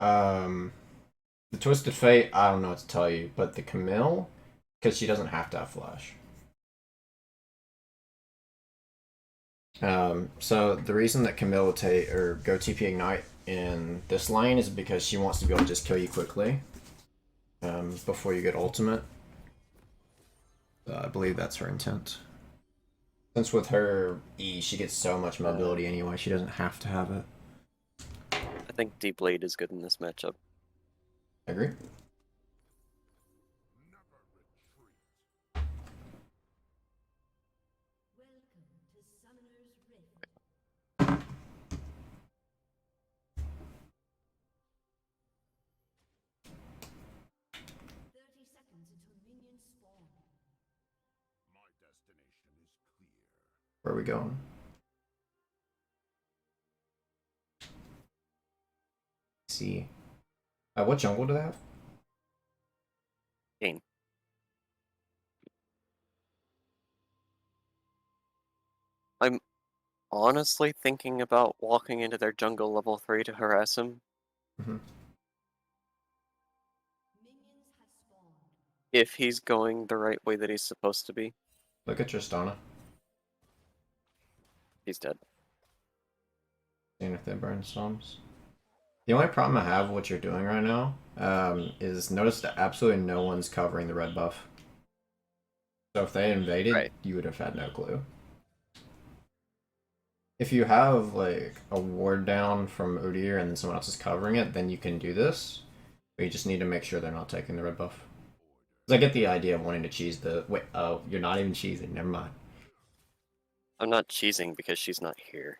The Twisted Fate, I don't know what to tell you, but the Camille, because she doesn't have to have flash. So the reason that Camille will take or go TP Ignite in this lane is because she wants to be able to just kill you quickly before you get ultimate. I believe that's her intent. Since with her E, she gets so much mobility anyway, she doesn't have to have it. I think Deep Blade is good in this matchup. I agree. Where are we going? Let's see. What jungle do they have? Game. I'm honestly thinking about walking into their jungle level 3 to harass him. Mm-hmm. If he's going the right way that he's supposed to be. Look at Tristana. He's dead. Seeing if they burn storms. The only problem I have with what you're doing right now is notice that absolutely no one's covering the red buff. So if they invaded, Right. you would have had no clue. If you have like a ward down from Udyr and then someone else is covering it, then you can do this. But you just need to make sure they're not taking the red buff. Because I get the idea of wanting to cheese the... Wait, oh, you're not even cheesing. Never mind. I'm not cheesing because she's not here.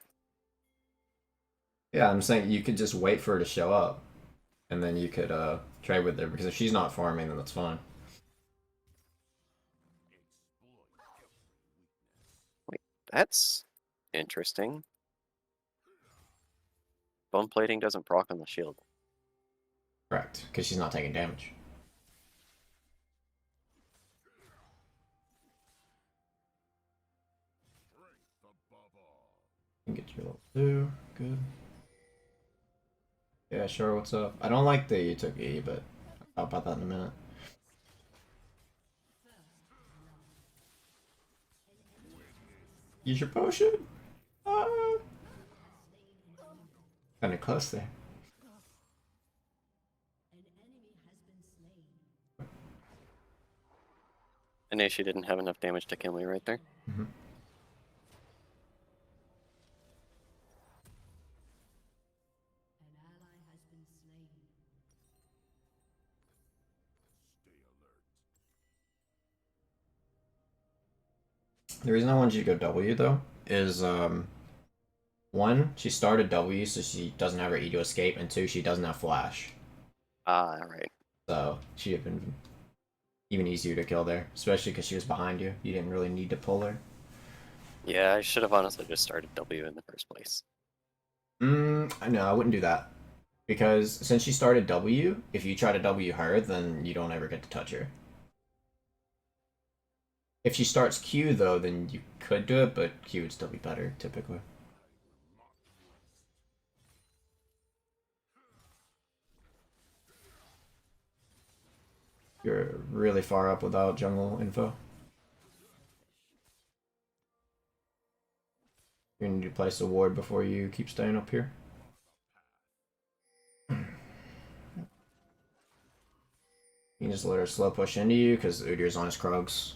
Yeah, I'm saying you could just wait for her to show up. And then you could trade with her. Because if she's not farming, then that's fine. Wait, that's interesting. Bone plating doesn't proc on the shield. Correct. Because she's not taking damage. You can get your level 2. Good. Yeah, sure, what's up? I don't like that you took E, but I'll talk about that in a minute. Use your potion! Ah! Kinda close there. I knew she didn't have enough damage to kill me right there. Mm-hmm. The reason I wanted you to go W though is one, she started W so she doesn't have her E to escape, and two, she doesn't have flash. Ah, right. So she'd have been even easier to kill there, especially because she was behind you. You didn't really need to pull her. Yeah, I should have honestly just started W in the first place. No, I wouldn't do that. Because since she started W, if you try to W her, then you don't ever get to touch her. If she starts Q though, then you could do it, but Q would still be better, typically. You're really far up without jungle info. You need to place a ward before you keep staying up here. You can just let her slow push into you because Udyr's on his Krugs.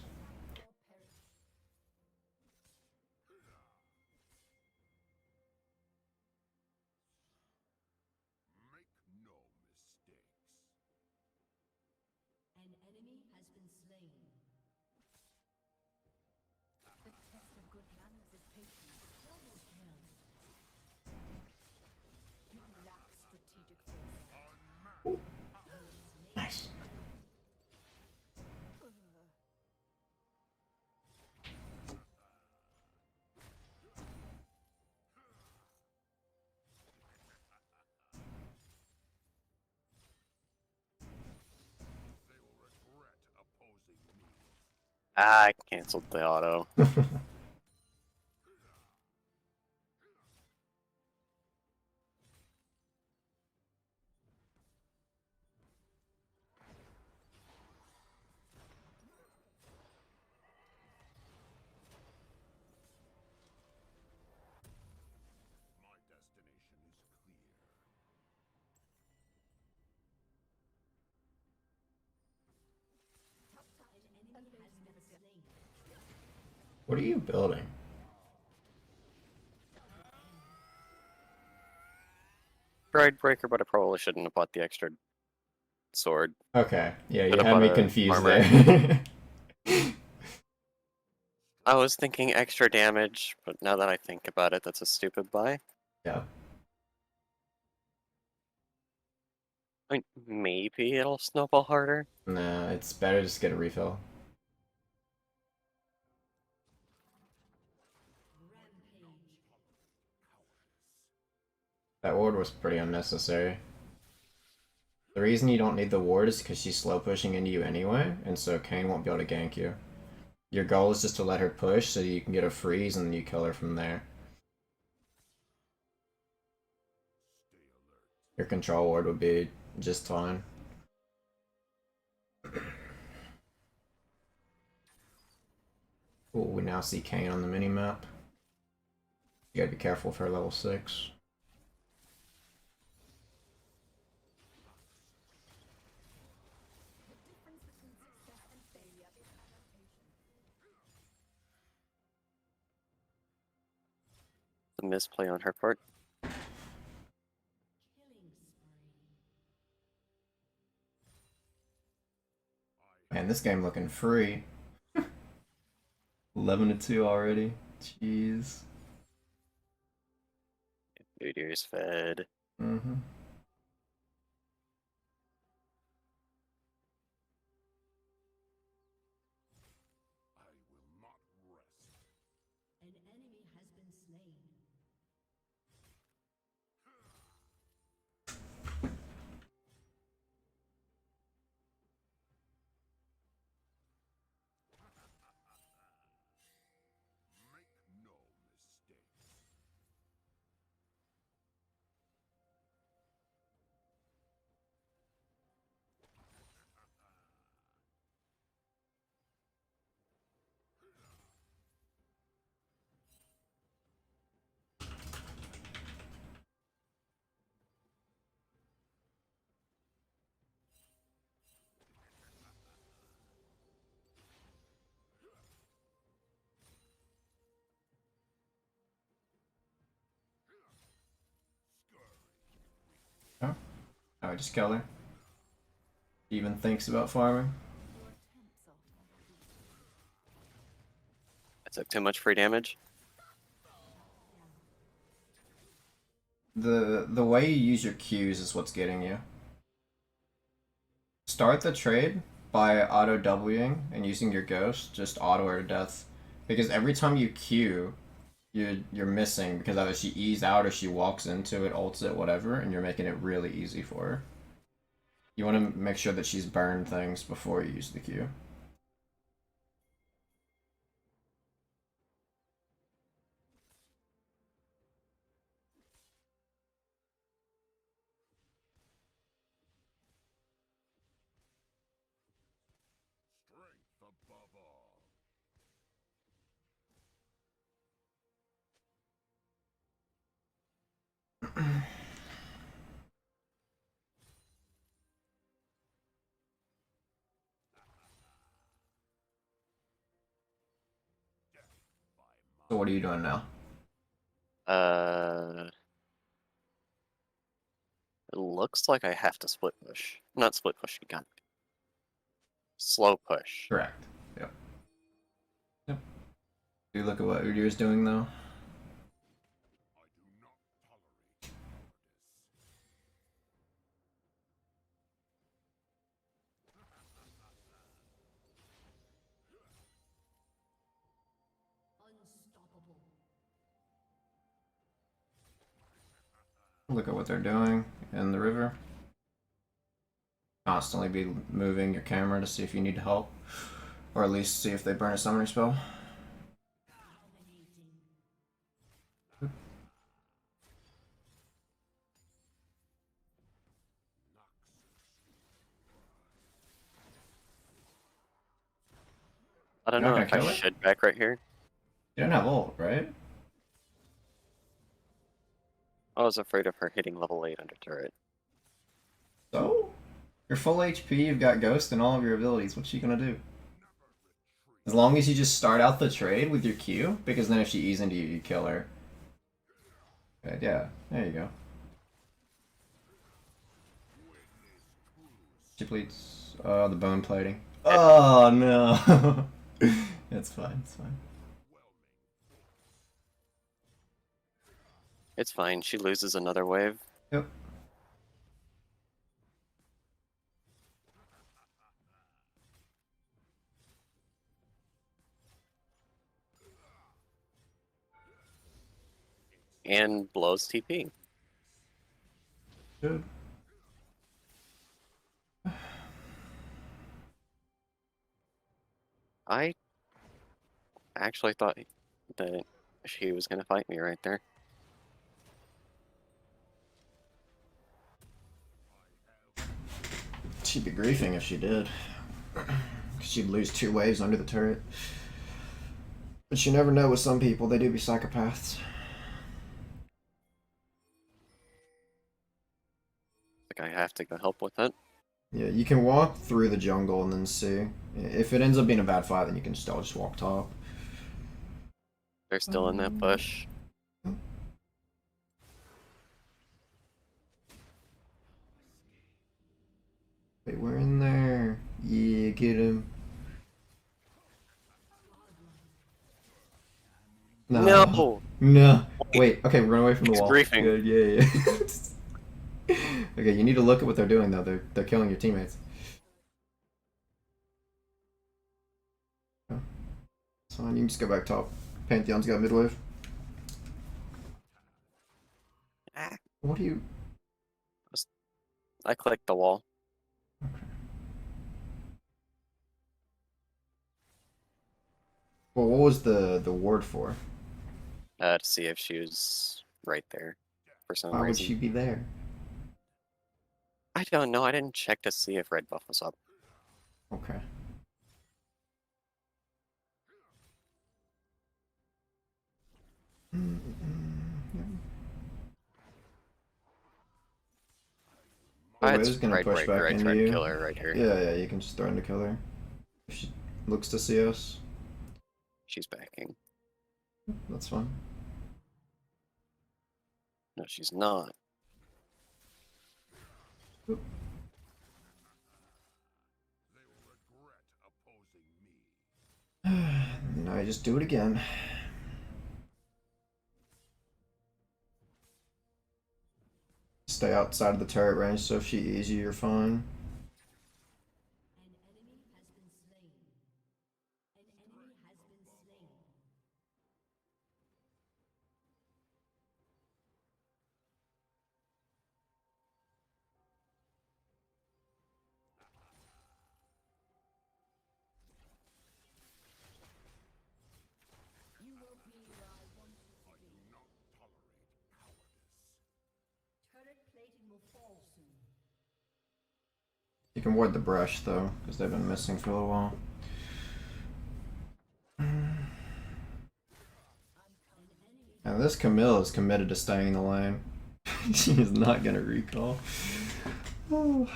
Nice. Ah, I canceled the auto. What are you building? Pride breaker, but I probably shouldn't have bought the extra sword. Okay, yeah, Should you have had bought me a confused armor. there. I was thinking extra damage, but now that I think about it, that's a stupid buy. Yeah. I mean, maybe it'll snowball harder. Nah, it's better just get a refill. That ward was pretty unnecessary. The reason you don't need the ward is because she's slow pushing into you anyway, and so Kayn won't be able to gank you. Your goal is just to let her push so you can get a freeze and then you kill her from there. Your control ward would be just fine. Ooh, we now see Kayn on the minimap. You gotta be careful for level 6. The misplay on her part. Man, this game looking free. 11-2 already. Jeez. Darius fed. Mm-hmm. Oh, I just kill her. Even thinks about farming. I took too much free damage. The way you use your Qs is what's getting you. Start the trade by auto Wing and using your ghost, just auto her to death. Because every time you Q, you're missing because either she E's out or she walks into it, ults it, whatever, and you're making it really easy for her. You want to make sure that she's burned things before you use the Q. So what are you doing now? It looks like I have to split push. Not split push, you got it. Slow push. Correct. Yep. Yep. Do look at what Udir's doing though. Look at what they're doing in the river. Constantly be moving your camera to see if you need help. Or at least see if they burn a summoning spell. I don't You're not know gonna if I kill it? should back right here. You don't have ult, right? I was afraid of her hitting level 8 under turret. So? You're full HP, you've got Ghost and all of your abilities. What's she gonna do? As long as you just start out the trade with your Q, because then if she E's into you, you kill her. Okay, yeah, there you go. She pleads. Oh, the bone plating. Oh no. It's fine, it's fine. It's fine. She loses another wave. Yep. And blows TP. Good. I actually thought that she was gonna fight me right there. She'd be griefing if she did. She'd lose 2 waves under the turret. But you never know with some people, they do be psychopaths. Like I have to go help with it. Yeah, you can walk through the jungle and then see. If it ends up being a bad fight, then you can still just walk top. They're still in that bush. Wait, we're in there. Yeah, get him. No! No. Wait, okay, run away from the He's wall. griefing. Good, yeah. Okay, you need to look at what they're doing though. They're killing your teammates. It's fine, you can just go back top. Pantheon's got mid wave. Ah, What do you? I clicked the wall. Okay. Well, what was the word for? To see if she was right there for some Why would reason. she be there? I don't know. I didn't check to see if red buff was up. Okay. I had Wave's gonna right push back breaker. I into tried to you. kill her right here. Yeah, you can just threaten to kill her. If she looks to see us, She's backing. that's fine. No, she's not. Oop. Now I just do it again. Stay outside of the turret range, so if she E's you, you're fine. You can ward the brush though, because they've been missing for a little while. And this Camille is committed to staying in the lane. She is not gonna recall. Oh.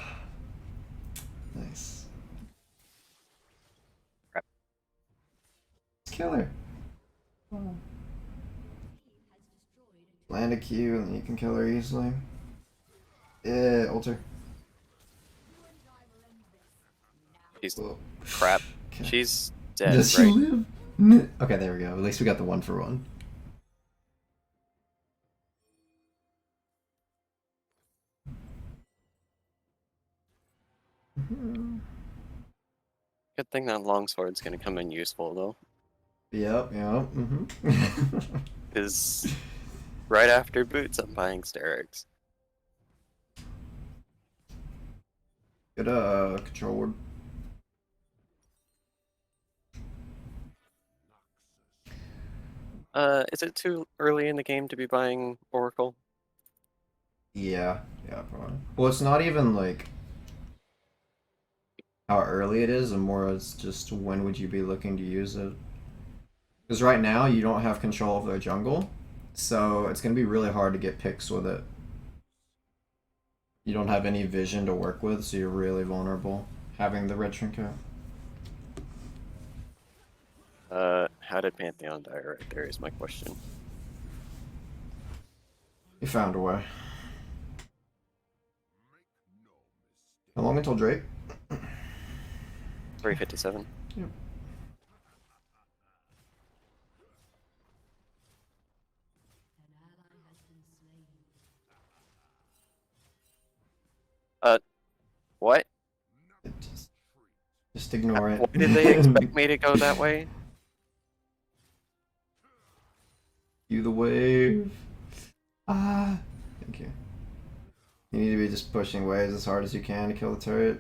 Nice. Crap. Let's kill her. Land a Q and then you can kill her easily. Yeah, alter. She's Whoa. crap. Okay. She's dead, Does she right? live? Okay, there we go. At least we got the 1-for-1. Good thing that longsword's gonna come in useful though. Yep. Is right after boots, I'm buying Sterix. Good control ward. Is it too early in the game to be buying Oracle? Yeah, probably. Well, it's not even like how early it is, and more it's just when would you be looking to use it. Because right now you don't have control of their jungle, so it's gonna be really hard to get picks with it. You don't have any vision to work with, so you're really vulnerable having the red trinket. How did Pantheon die right there is my question. You found a way. How long until Drake? 357. Yep. What? Just ignore it. Why did they expect me to go that way? You the wave. Ah. Thank you. You need to be just pushing waves as hard as you can to kill the turret.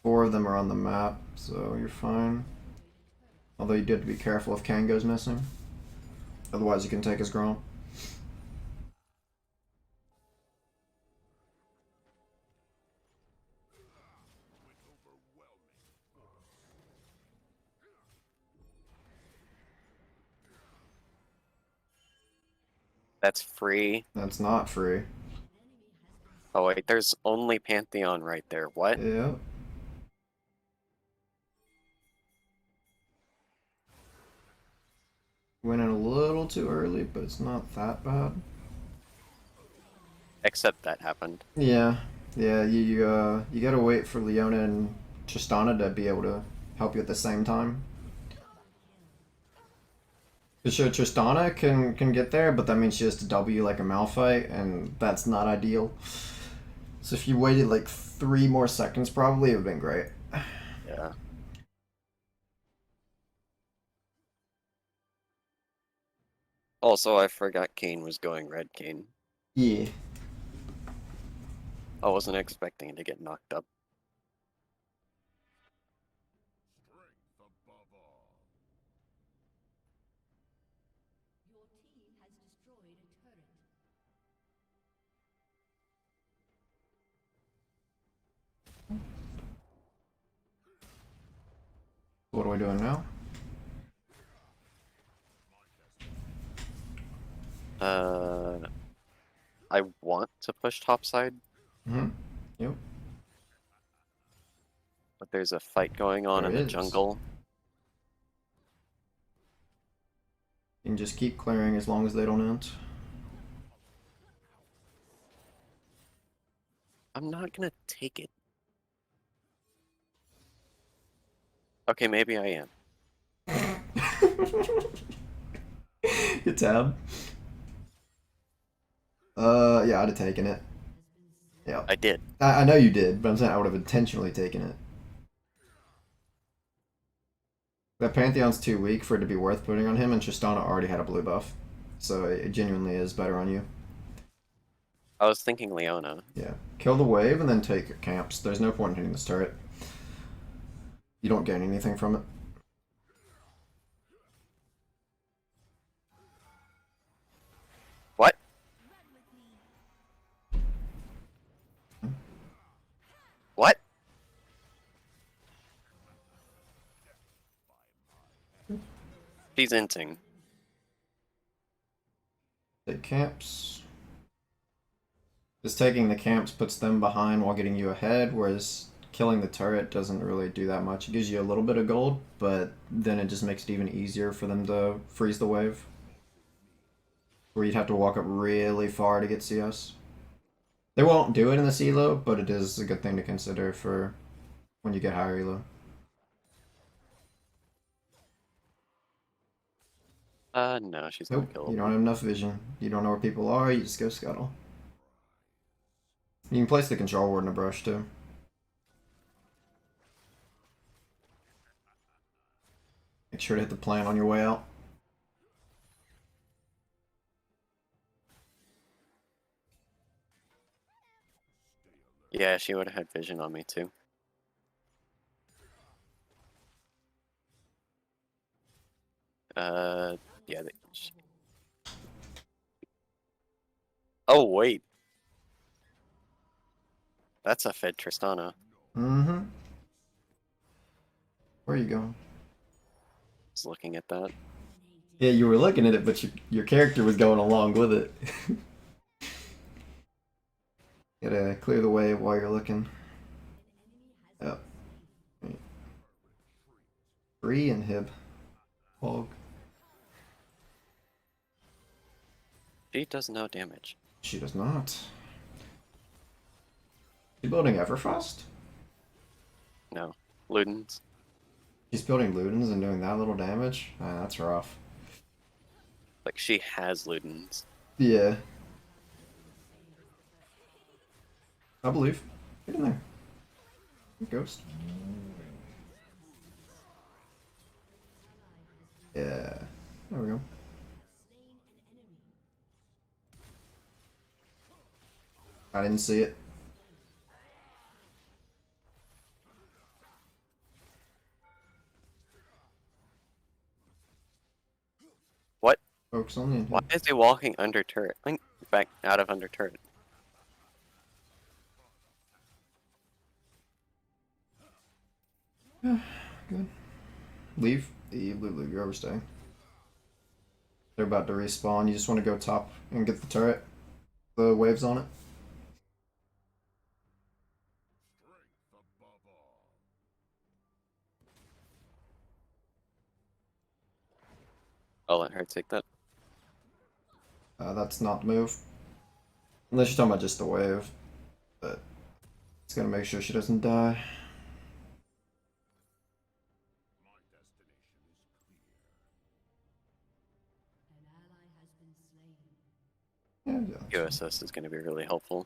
Four of them are on the map, so you're fine. Although you do have to be careful if Kang goes missing. Otherwise you can take his Grom. That's free. That's not free. Oh wait, there's only Pantheon right there. What? Yeah. Went in a little too early, but it's not that bad. Except that happened. Yeah. Yeah, you gotta wait for Leona and Tristana to be able to help you at the same time. For sure, Tristana can get there, but that means she has to W like a Malphite, and that's not ideal. So if you waited like 3 more seconds, probably it would have been great. Yeah. Also, I forgot Kane was going red Kane. Yeah. I wasn't expecting to get knocked up. What are we doing now? I want to push topside, Yep. but there's a fight going on There in the is. jungle. You can just keep clearing as long as they don't end. I'm not gonna take it. Okay, maybe I am. Good tab. Yeah, I'd have taken it. Yeah. I did. I know you did, but I'm saying I would have intentionally taken it. That Pantheon's too weak for it to be worth putting on him, and Tristana already had a blue buff. So it genuinely is better on you. I was thinking Leona. Yeah. Kill the wave and then take your camps. There's no point in hitting this turret. You don't gain anything from it. What? What? She's inting. Take camps. Just taking the camps puts them behind while getting you ahead, whereas killing the turret doesn't really do that much. It gives you a little bit of gold, but then it just makes it even easier for them to freeze the wave. Where you'd have to walk up really far to get CS. They won't do it in the CLO, but it is a good thing to consider for when you get higher elo. No, she's Nope, gonna kill you him. don't have enough vision. You don't know where people are, you just go scuttle. You can place the control ward in a brush too. Make sure to hit the plant on your way out. Yeah, she would have had vision on me too. Yeah. Oh, wait. That's a fed Tristana. Mm-hmm. Where are you going? Just looking at that. Yeah, you were looking at it, but your character was going along with it. Gotta clear the way while you're looking. 3 inhib. Hog. She does no damage. She does not. She's building Everfrost? No. Ludens. She's building Ludens and doing that little damage? Ah, that's rough. Like, she has Ludens. Yeah. I believe. Get in there. Ghost. Yeah. There we go. I didn't see it. What? Focus on the Why is he walking under turret? Like, back out of under turret. Good. Leave. Leave. You're overstaying. They're about to respawn. You just want to go top and get the turret. The waves on it. I'll let her take that. That's not the move. Unless you're talking about just the wave. But it's gonna make sure she doesn't die. Yeah. USS is going to be really helpful.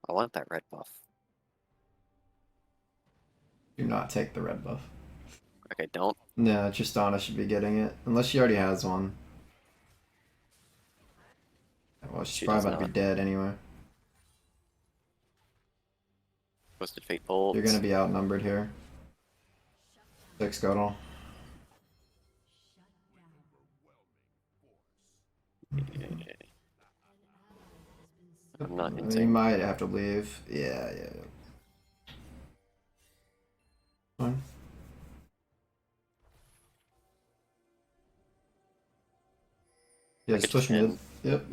I want that red buff. Do not take the red buff. Okay, don't. No, Tristana should be getting it. Unless she already has one. Well, she's She probably does about to be not. dead anyway. Twisted Fate Bolt. You're gonna be outnumbered here. 6 Scuttle. I'm not You hinting. might have to leave. Yeah. Fine. Yeah, just push mid. Yep.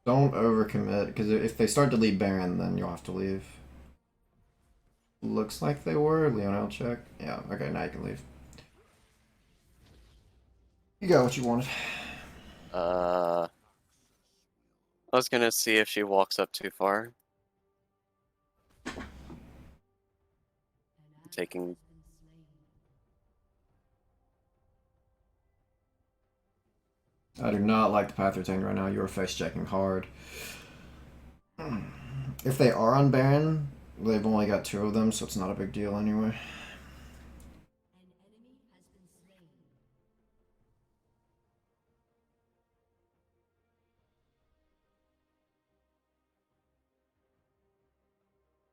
Don't overcommit, because if they start to leave Baron, then you'll have to leave. Looks like they were. Leonel check. Yeah, okay, now you can leave. You got what you wanted. I was gonna see if she walks up too far. Taking. I do not like the path you're taking right now. You are face checking hard. If they are on Baron, they've only got 2 of them, so it's not a big deal anyway.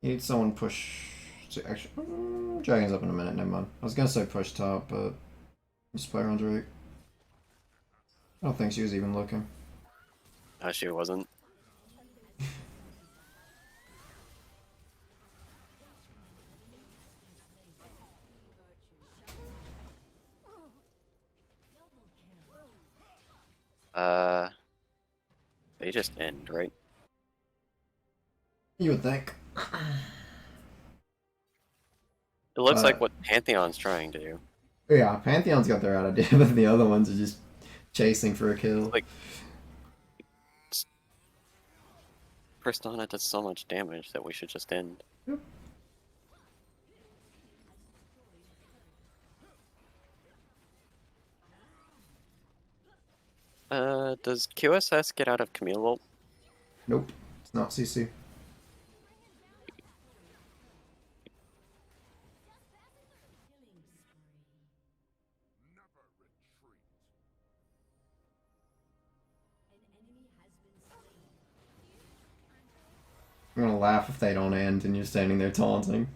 You need someone push. Actually, Dragon's up in a minute. Never mind. I was gonna say push top, but just play around Drake. I don't think she was even looking. She wasn't. They just end, right? You would think. It looks like what Pantheon's trying to do. Yeah, Pantheon's got their idea, but the other ones are just chasing for a kill. Like, Tristana does so much damage that we should just end. Yep. Does QSS get out of Camille Ult? Nope, it's not CC. I'm gonna laugh if they don't end and you're standing there taunting.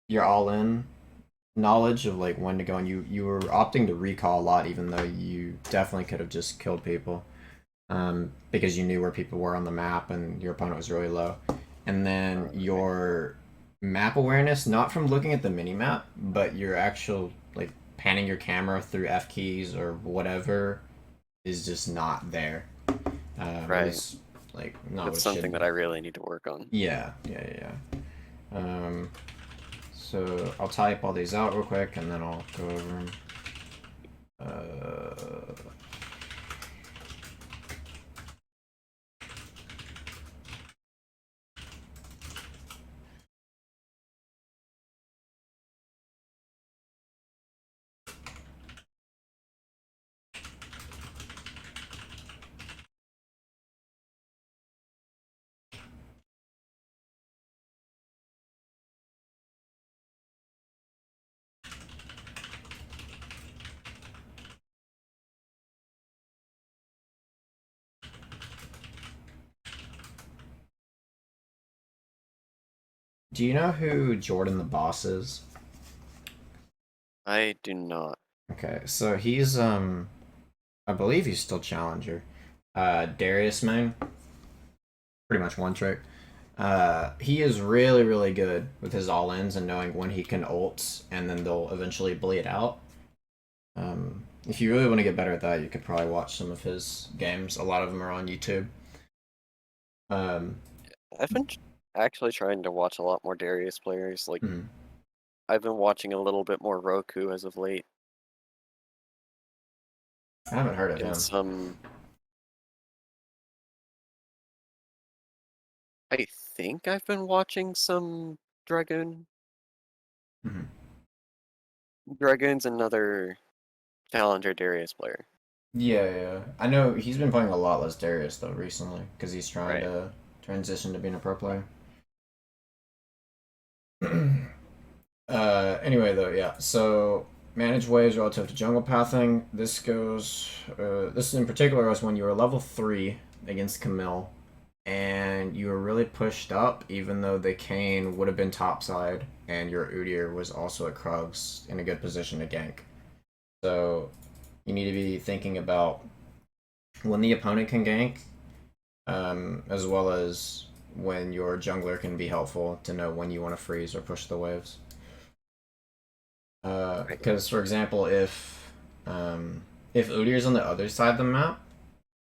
You're all in knowledge of like when to go, and you were opting to recall a lot, even though you definitely could have just killed people, because you knew where people were on the map and your opponent was really low. And then your map awareness, not from looking at the mini map, but your actual like panning your camera through F keys or whatever is just not there. Right. It's like not what It's it should something that be. I really need to work on. Yeah. So I'll type all these out real quick and then I'll go over them. Uh, do you know who Jordan the Boss is? I do not. Okay, so he's I believe he's still challenger. Darius main, pretty much one trick. He is really, really good with his all ins and knowing when he can ult and then they'll eventually bleed out. If you really want to get better at that, you could probably watch some of his games. A lot of them are on YouTube. Um, I've been actually trying to watch a lot more Darius players. Like, mhm. I've been watching a little bit more Roku as of late, I haven't heard of and him. some. I think I've been watching some Dragoon. Mhm. Dragoon's another challenger Darius player. Yeah. I know he's been playing a lot less Darius though recently because he's trying Right. to transition to being a pro player. Anyway, though, yeah. So manage waves relative to jungle pathing. This goes. This in particular was when you were level 3 against Camille, and you were really pushed up, even though the Kane would have been topside, and your Udyr was also at Krugs in a good position to gank. So you need to be thinking about when the opponent can gank, as well as when your jungler can be helpful to know when you want to freeze or push the waves. Right. Because for example, if Udyr's on the other side of the map,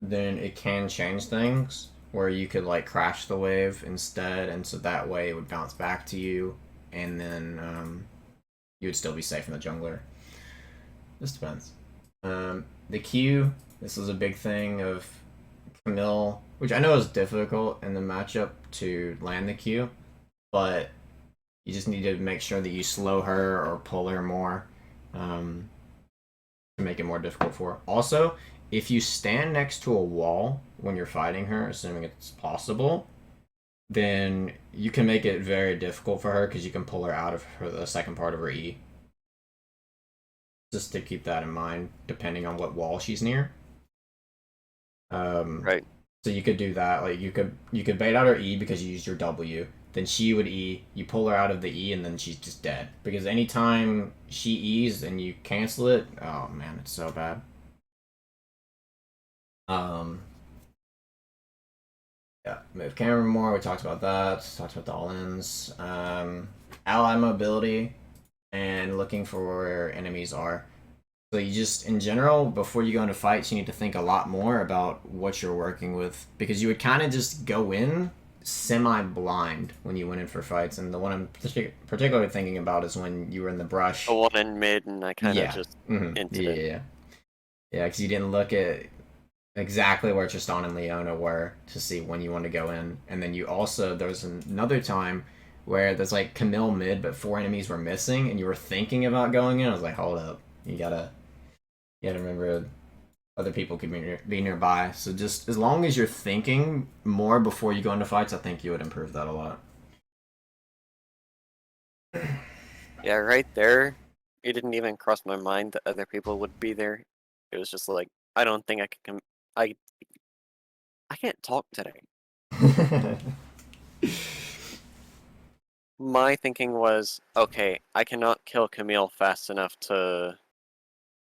then it can change things where you could like crash the wave instead, and so that way it would bounce back to you, and then you would still be safe from the jungler. This depends. The Q. This is a big thing of Camille, which I know is difficult in the matchup to land the Q, but you just need to make sure that you slow her or pull her more. Um, to make it more difficult for her. Also, if you stand next to a wall when you're fighting her, assuming it's possible, then you can make it very difficult for her because you can pull her out of her the second part of her E. Just to keep that in mind, depending on what wall she's near. Um, Right. so you could do that. Like you could bait out her E because you used your W. Then she would E. You pull her out of the E, and then she's just dead. Because anytime she E's and you cancel it, oh man, it's so bad. Um, Yeah, move camera more. We talked about that. Talked about the all-ins. Ally mobility and looking for where enemies are. So you just, in general, before you go into fights, you need to think a lot more about what you're working with because you would kind of just go in semi-blind when you went in for fights. And the one I'm particularly thinking about is when you were in the The brush. one in mid, and I kind of Yeah. just Yeah. inted it. Yeah, because you didn't look at exactly where Tristan and Leona were to see when you want to go in. And then you also, there was another time where there's like Camille mid, but 4 enemies were missing, and you were thinking about going in. I was like, hold up, you gotta remember other people could be nearby. So just as long as you're thinking more before you go into fights, I think you would improve that a lot. Yeah, right there. It didn't even cross my mind that other people would be there. It was just like, I don't think I could I I can't talk today. My thinking was, okay, I cannot kill Camille fast enough to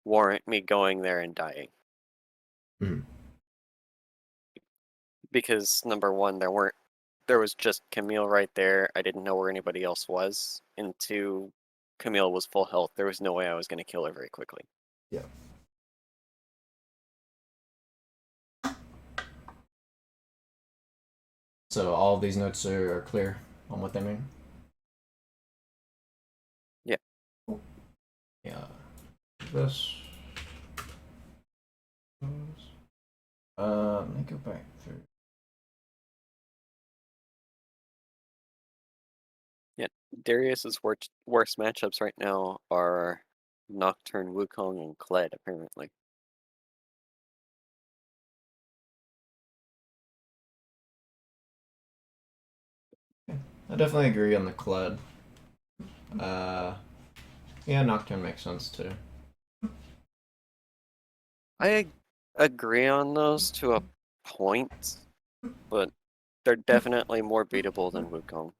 warrant me going there and dying. Mhm. Because number one, there weren't there was just Camille right there. I didn't know where anybody else was. And two, Camille was full health. There was no way I was going to kill her very quickly. Yeah. So all of these notes are clear on what they mean? Yeah. Yeah. This. Let me go back through. Yeah. Darius's worst matchups right now are Nocturne, Wukong, and Kled, apparently. I definitely agree on the Kled. Yeah, Nocturne makes sense too. I agree on those to a point, but they're definitely more beatable than Wukong.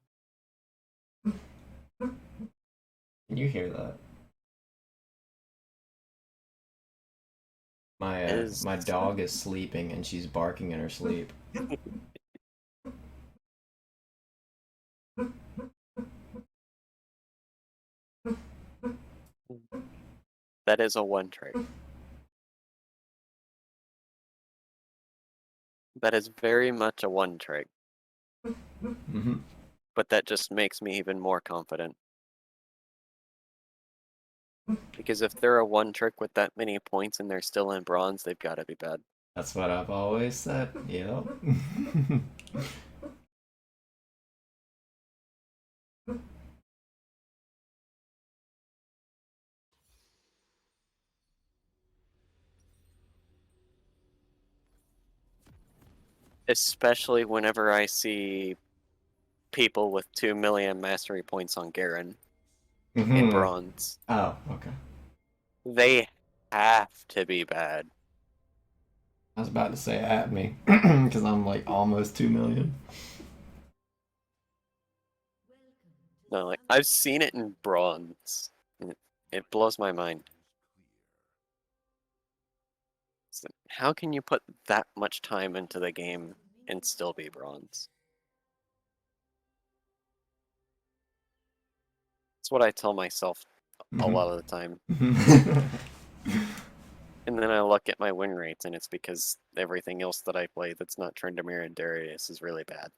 Can you hear that? My dog is sleeping and she's barking in her sleep. That is a one trick. That is very much a one trick. Mm-hmm. But that just makes me even more confident. Because if they're a one trick with that many points and they're still in bronze, they've got to be bad. That's what I've always said. Yep. Especially whenever I see people with 2 million mastery points on Garen in Mm-hmm. bronze. Oh, okay. They have to be bad. I was about to say at me because I'm like almost 2 million. No, like I've seen it in bronze. And it blows my mind. So how can you put that much time into the game and still be bronze? That's what I tell myself a lot of the time. And then I look at my win rates, and it's because everything else that I play that's not Tryndamere and Darius is really bad.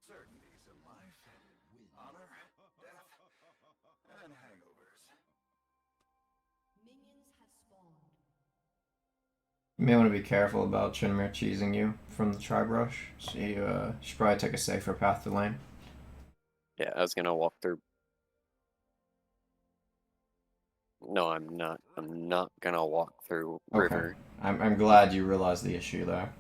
Certainties in life, honor, death, and hangovers. Minions have spawned. You may want to be careful about Tryndamere cheesing you from the tribe rush. So you should probably take a safer path to lane. Yeah, I was gonna walk through. No, I'm not. I'm not gonna walk through Okay. river. I'm glad you realized the issue there.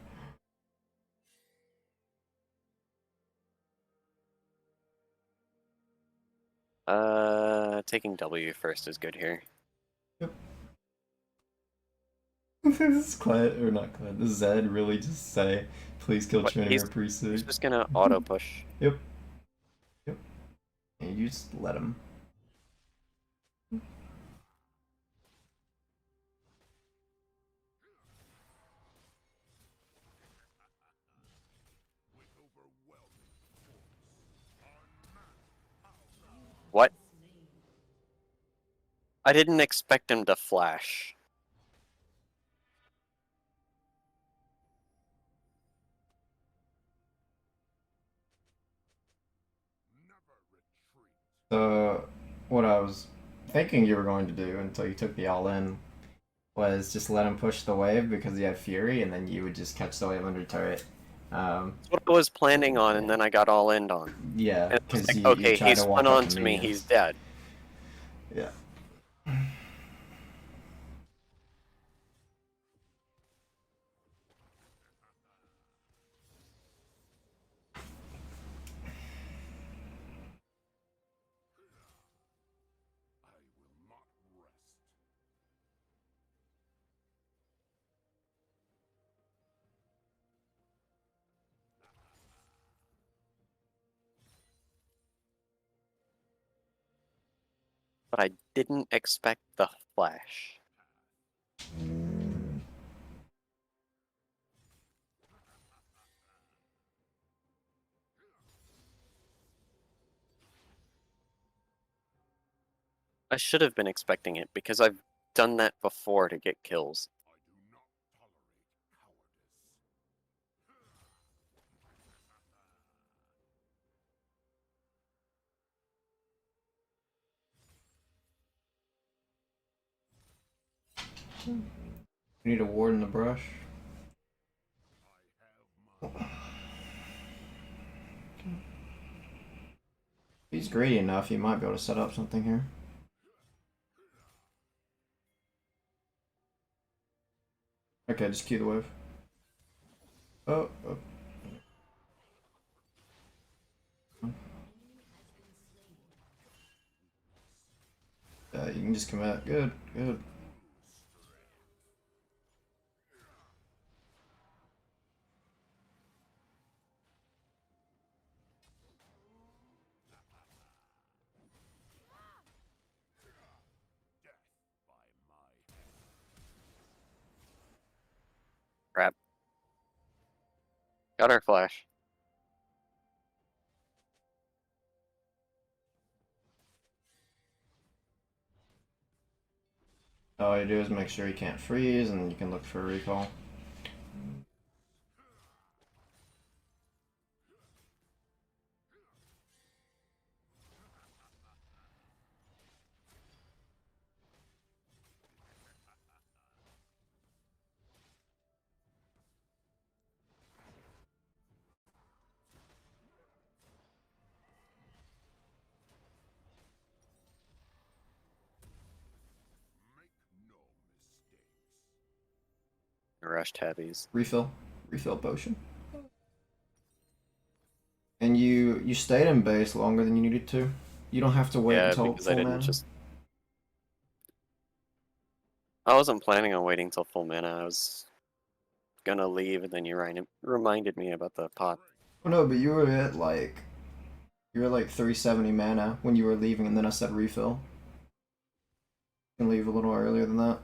Taking W first is good here. Yep. This Cled, or not Cled, this Zed really just say, please kill What? Tryndamere Priest. He's just gonna auto push. Yep. Yep. And you just let him. What? I didn't expect him to flash. So, what I was thinking you were going to do until you took the all in was just let him push the wave because he had Fury, and then you would just catch the wave under turret. That's what I was planning on, and then I got all in on. Yeah, And it was because like, you okay, try he's to walk spun up on to to me, minions. he's dead. Yeah. But I didn't expect the flash. I should have been expecting it because I've done that before to get kills. We need a ward in the brush. If he's greedy enough, he might be able to set up something here. Okay, just cue the wave. Oh, oh. You can just commit. Good, good. Crap. Got our flash. All you do is make sure he can't freeze, and you can look for a recall. Rushed heavies. Refill, refill potion. And you stayed in base longer than you needed to. You don't have to wait Yeah, until because I full didn't mana. just. I wasn't planning on waiting till full mana. I was gonna leave, and then you reminded me about the pot. Oh no, but you were at like 370 mana when you were leaving, and then I said refill. You can leave a little earlier than that.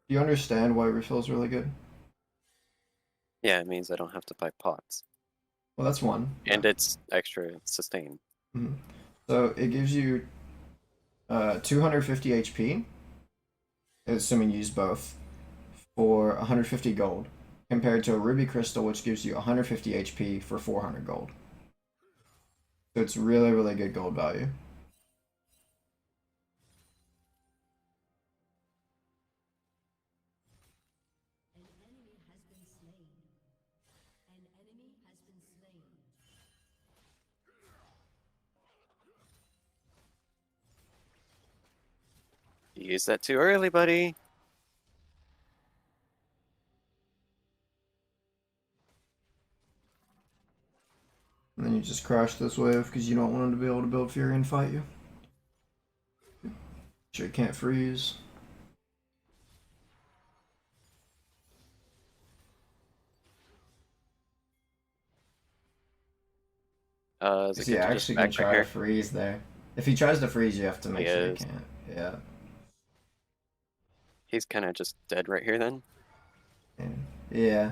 Do you understand why refill is really good? Yeah, it means I don't have to buy pots, Well, that's one. and it's extra sustain. Mhm. So it gives you 250 HP, assuming you use both, for 150 gold, compared to a ruby crystal, which gives you 150 HP for 400 gold. So it's really, really good gold value. An enemy has been slain. An enemy has been slain. You used that too early, buddy. And then you just crash this wave because you don't want him to be able to build Fury and fight you. Sure, you can't freeze. Is Is it he good to just actually gonna back try right to here? freeze there? If he tries to freeze, you have to make He sure you is. can't. Yeah. He's kind of just dead right here then. Yeah.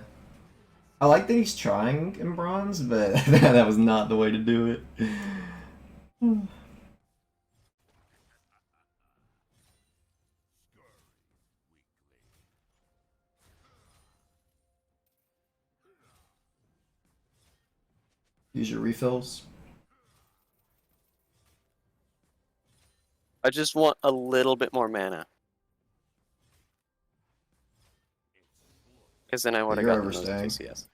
I like that he's trying in bronze, but that was not the way to do it. Use your refills. I just want a little bit more mana. Because then I would have You're gotten those overstaying. TCS.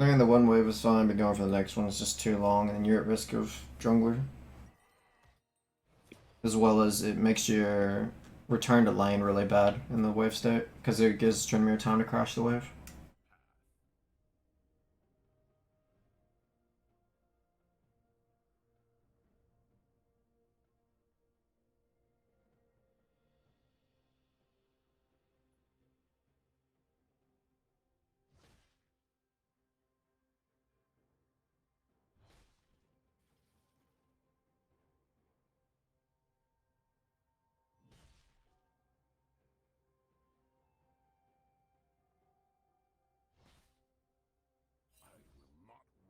I think the one wave is fine, but going for the next one is just too long, and you're at risk of jungler. As well as it makes your return to lane really bad in the wave state, because it gives Trinmere time to crash the wave.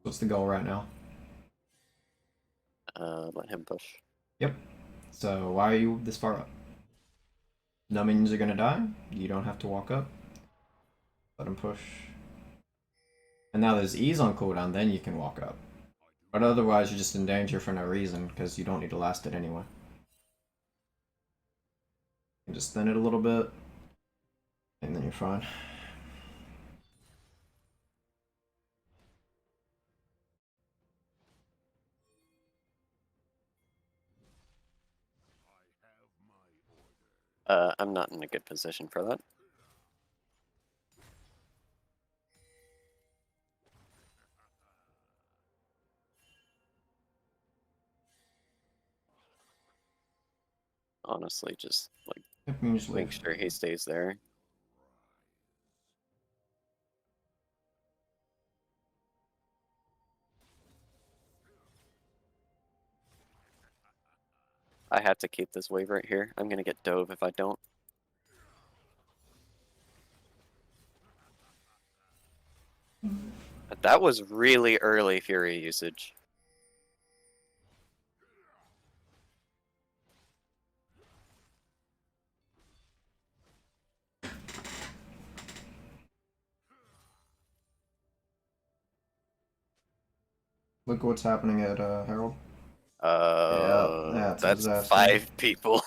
What's the goal right now? Let him push. Yep. So why are you this far up? No minions are gonna die. You don't have to walk up. Let him push. And now there's ease on cooldown, then you can walk up. But otherwise you're just in danger for no reason, because you don't need to last it anyway. You can just thin it a little bit, and then you're fine. I'm not in a good position for that. Honestly, just like Yep, you can just make leave. sure he stays there. I have to keep this wave right here. I'm gonna get dove if I don't. That was really early Fury usage. Look what's happening at Herald. Yeah, that's a That's disaster. 5 people.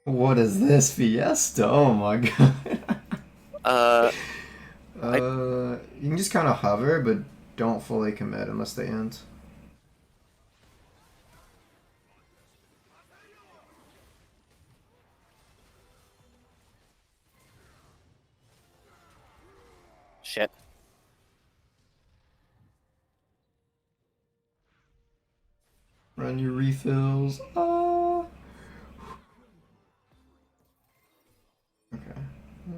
What is this fiesta? Oh my god. You can just kind of hover, but don't fully commit unless they end. Shit. Run your refills. Ah. Okay.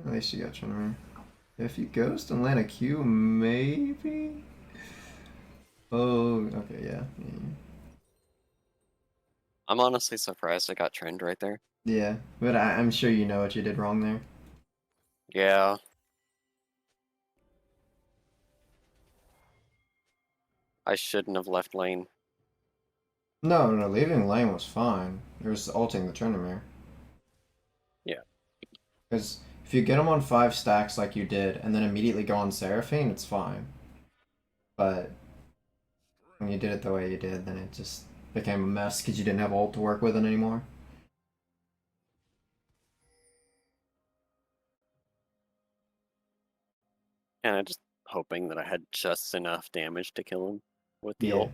At least you got Trinity. If you ghost and land a Q, maybe? Oh, okay, yeah. I'm honestly surprised I got trend right there. Yeah, but I'm sure you know what you did wrong there. Yeah. I shouldn't have left lane. No, leaving lane was fine. It was ulting the Tryndamere. Yeah. Because if you get them on 5 stacks like you did, and then immediately go on Seraphine, it's fine. But when you did it the way you did, then it just became a mess because you didn't have ult to work with it anymore. And I'm just hoping that I had just enough damage to kill him with the Yeah. ult.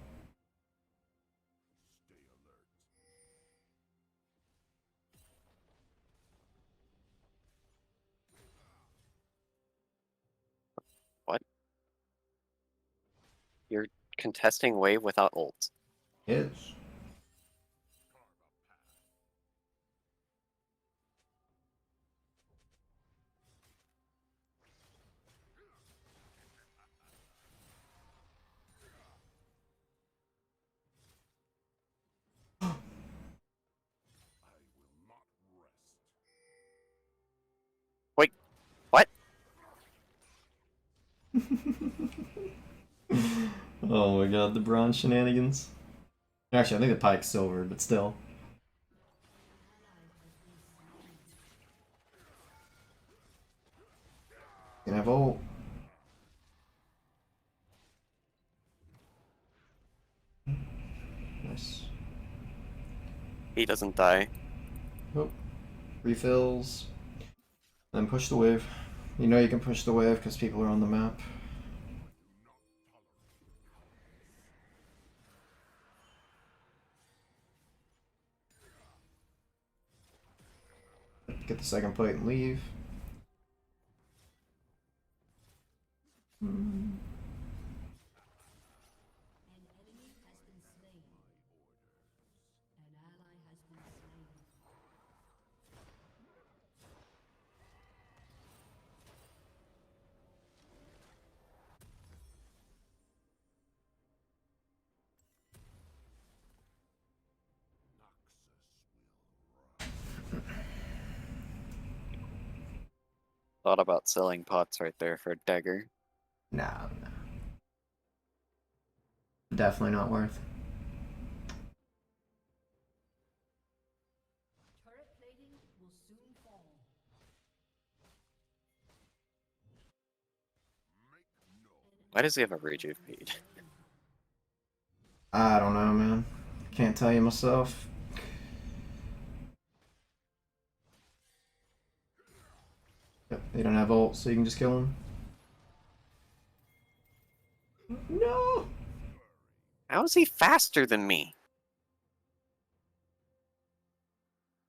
What? You're contesting wave without ult. Is. Wait, what? Oh my god, the bronze shenanigans. Actually, I think the pike's silver, but still. You can have ult. Nice. He doesn't die. Oh. Refills. Then push the wave. You know you can push the wave because people are on the map. Get the second plate and leave. An enemy has been slain. An ally has been slain. Thought about selling pots right there for a dagger. Nah. definitely not worth. Turret plating will soon fall. Why does he have a rejuve feed? I don't know, man. Can't tell you myself. Yep, they don't have ult, so you can just kill him. No! How is he faster than me?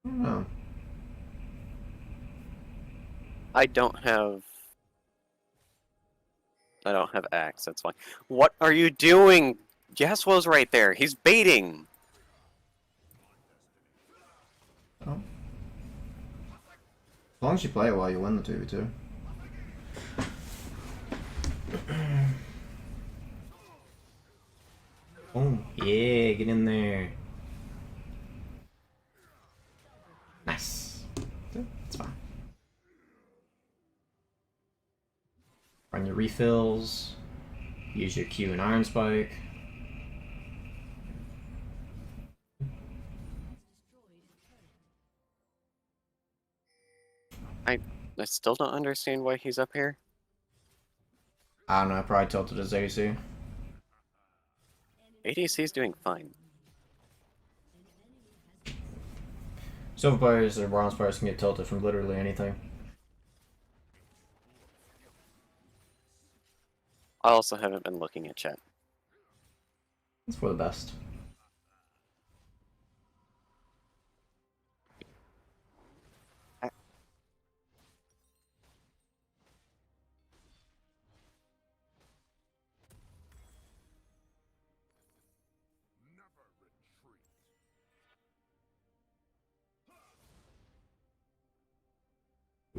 I don't know. I don't have axe, that's fine. What are you doing? Yasuo's right there. He's baiting. Oh. As long as you play it while you win the 2v2. Oh, yeah, get in there. Nice. That's fine. Run your refills. Use your Q and Iron Spike. I still don't understand why he's up here. I don't know, I probably tilted his AC. ADC's doing fine. Silver players or bronze players can get tilted from literally anything. I also haven't been looking at chat. It's for the best.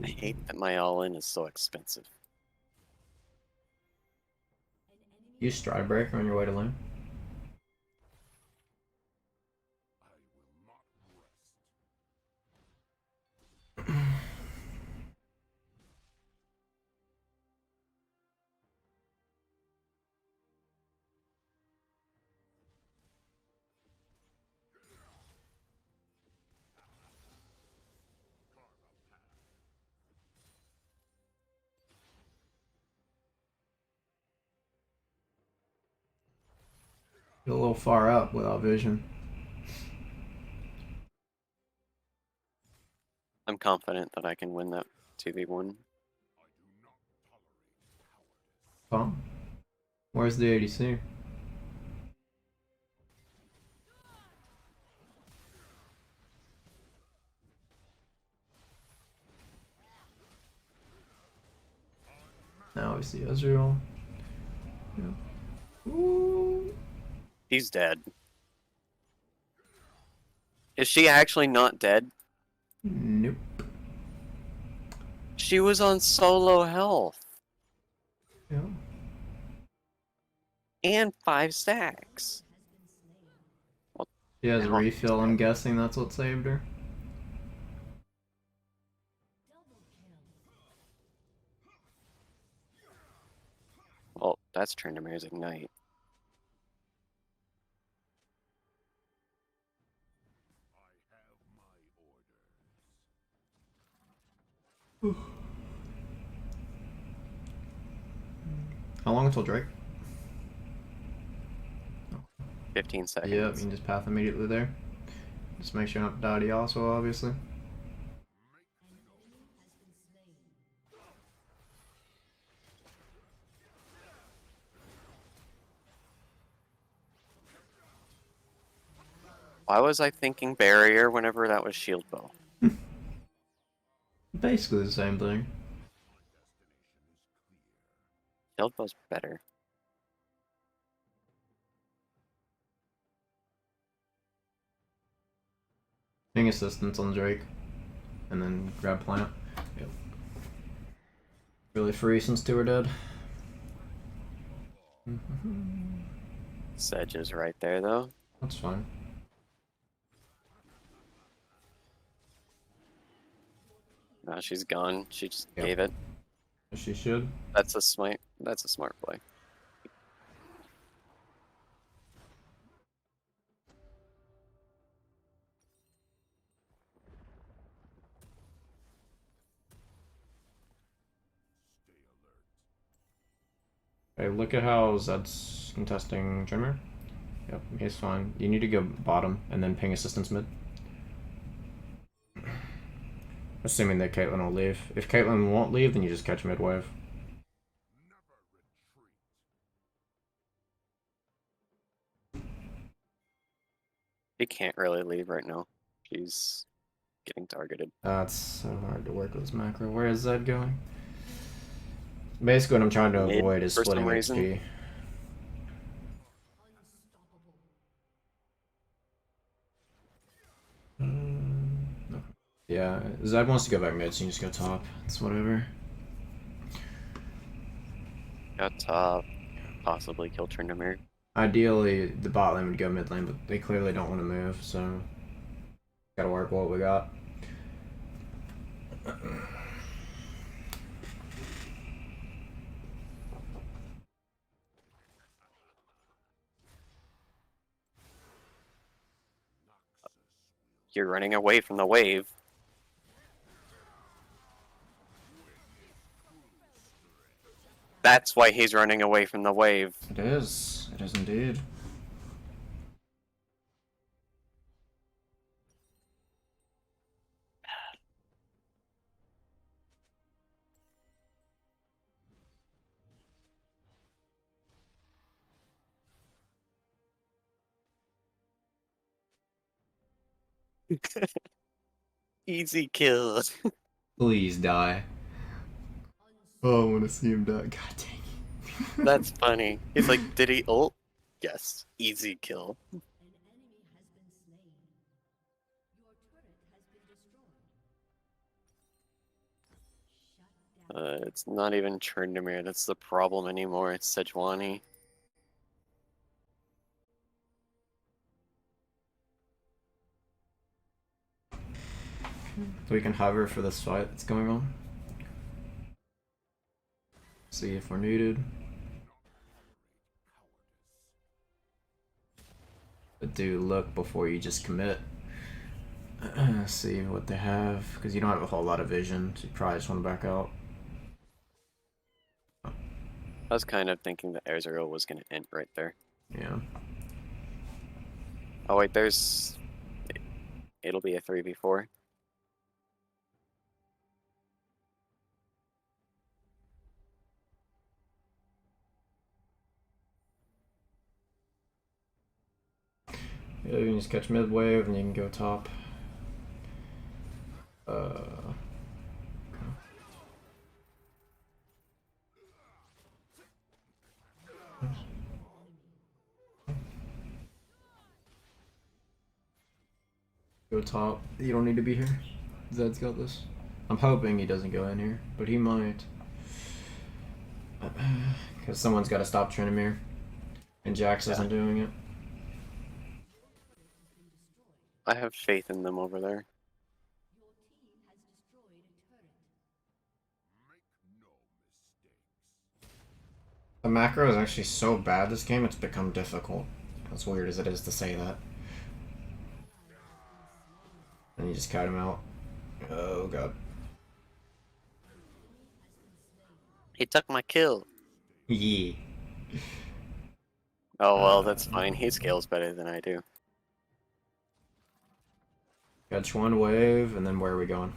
I hate that my all-in is so expensive. Use Stride Breaker on your way to lane. Get a little far up without vision. I'm confident that I can win that 2v1. Oh. Where's the ADC? Now we see Ezreal. Yeah. Ooh. He's dead. Is she actually not dead? Nope. She was on solo health. Yeah. And 5 stacks. She has a Now- refill, I'm guessing that's what saved her. Well, that's Tryndamere's Ignite. How long until Drake? 15 seconds. Yep, you can just path immediately there. Just make sure not to die to Yasuo, obviously. Why was I thinking barrier whenever that was shield bow? Basically the same thing. Shield bow's better. Ping assistance on Drake. And then grab plant. Yep. Really free since 2 are dead. Sedge is right there though. That's fine. No, she's gone. She just Yep. gave it. She should. That's a smart play. Okay, look at how Zed's contesting Trimmer. Yep, he's fine. You need to go bottom and then ping assistance mid. Assuming that Caitlyn will leave. If Caitlyn won't leave, then you just catch mid wave. She can't really leave right now. She's getting targeted. It's so hard to work with this macro. Where is Zed going? Basically, what I'm trying to Mid, avoid is for some splitting reason. HP. No. Yeah, Zed wants to go back mid, so you just go top. It's whatever. Go top, possibly kill Tryndamere. Ideally, the bot lane would go mid lane, but they clearly don't want to move, so gotta work with what we got. You're running away from the wave. That's why he's running away from the wave. It is. It is indeed. Easy kill. Please die. Oh, I want to see him die. God dang it. That's funny. He's like, did he ult? Yes. Easy kill. An enemy has been slain. Your turret has been destroyed. Shut down. It's not even Tryndamere that's the problem anymore. It's Sejuani. So we can hover for this fight that's going on. See if we're needed. But do look before you just commit. See what they have, because you don't have a whole lot of vision, so you probably just want to back out. I was kind of thinking that Ezreal was going to end right there. Yeah. Oh wait, there's... It'll be a 3v4. Yeah, you can just catch mid wave and you can go top. Go top. You don't need to be here. Zed's got this. I'm hoping he doesn't go in here, but he might. Because someone's got to stop Tryndamere. And Jax isn't doing it. I have faith in them over there. Your team has destroyed a turret. The macro is actually so bad this game, it's become difficult. As weird as it is to say that. And you just cut him out. Oh god. He took my kill. Yeah. Oh well, that's fine. He scales better than I do. Catch one wave, and then where are we going?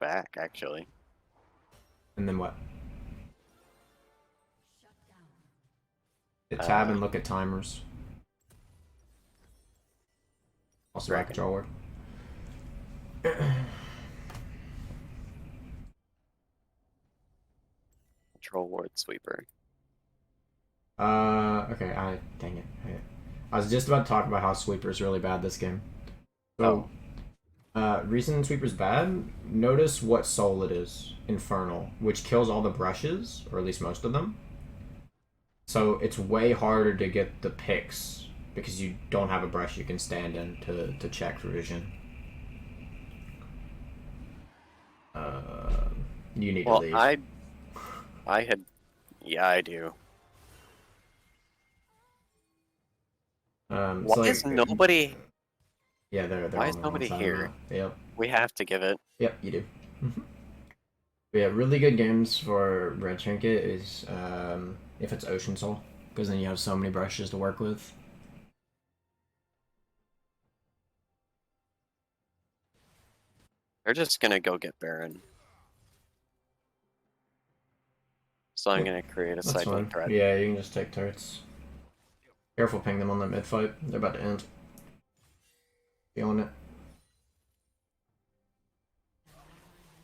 Back actually. And then what? Shut down. Hit tab and look at timers. Also back Dragon. control word. Control ward sweeper. Okay, dang it. I was just about to talk about how Sweeper's really bad this game. So, reason Sweeper's bad, notice what soul it is. Infernal, which kills all the brushes, or at least most of them. So it's way harder to get the picks, because you don't have a brush you can stand in to check for vision. You need to leave. I had, yeah, I do. It's Why like, is nobody? Yeah, they're Why on is the nobody one side here? now. Yep. We have to give it. Yep, you do. But yeah, really good games for Red Trinket is if it's Ocean Soul, because then you have so many brushes to work with. They're just gonna go get Baron. So I'm Yep, gonna create a That's sideway fine. threat. Yeah, you can just take turrets. Careful ping them on that mid fight. They're about to end. Feeling it.